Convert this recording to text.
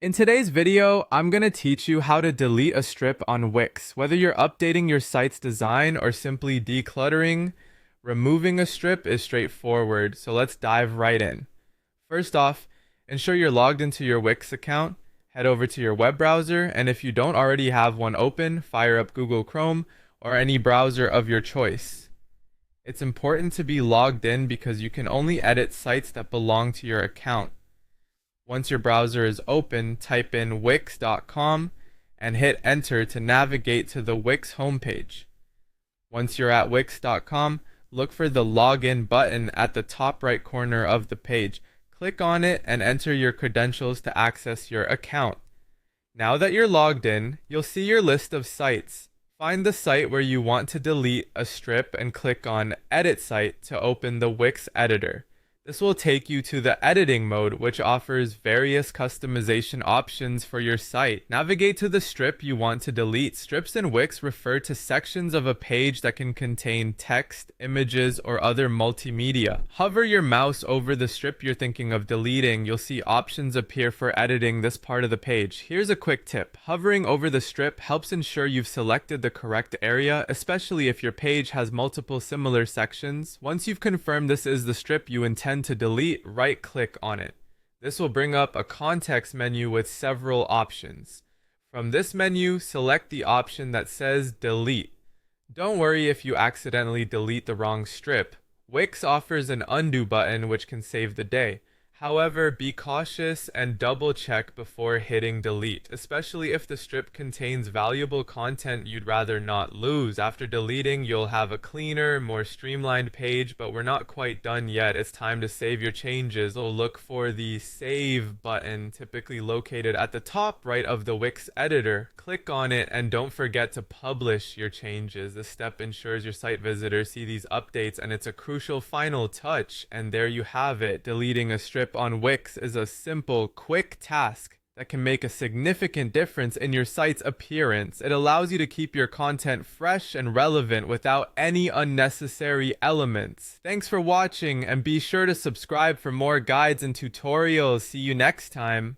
In today's video, I'm going to teach you how to delete a strip on Wix. Whether you're updating your site's design or simply decluttering, removing a strip is straightforward, so let's dive right in. First off, ensure you're logged into your Wix account. Head over to your web browser, and if you don't already have one open, fire up Google Chrome or any browser of your choice. It's important to be logged in because you can only edit sites that belong to your account. Once your browser is open, type in wix.com and hit enter to navigate to the Wix homepage. Once you're at wix.com, look for the login button at the top right corner of the page. Click on it and enter your credentials to access your account. Now that you're logged in, you'll see your list of sites. Find the site where you want to delete a strip and click on Edit Site to open the Wix Editor. This will take you to the editing mode, which offers various customization options for your site. Navigate to the strip you want to delete. Strips in Wix refer to sections of a page that can contain text, images, or other multimedia. Hover your mouse over the strip you're thinking of deleting. You'll see options appear for editing this part of the page. Here's a quick tip. Hovering over the strip helps ensure you've selected the correct area, especially if your page has multiple similar sections. Once you've confirmed this is the strip you intend to delete, right-click on it. This will bring up a context menu with several options. From this menu, select the option that says Delete. Don't worry if you accidentally delete the wrong strip. Wix offers an undo button which can save the day. However, be cautious and double check before hitting delete, especially if the strip contains valuable content you'd rather not lose. After deleting, you'll have a cleaner, more streamlined page, but we're not quite done yet. It's time to save your changes. So look for the Save button, typically located at the top right of the Wix editor. Click on it and don't forget to publish your changes. This step ensures your site visitors see these updates, and it's a crucial final touch. And there you have it. Deleting a strip on Wix is a simple, quick task that can make a significant difference in your site's appearance. It allows you to keep your content fresh and relevant without any unnecessary elements. Thanks for watching, and be sure to subscribe for more guides and tutorials. See you next time.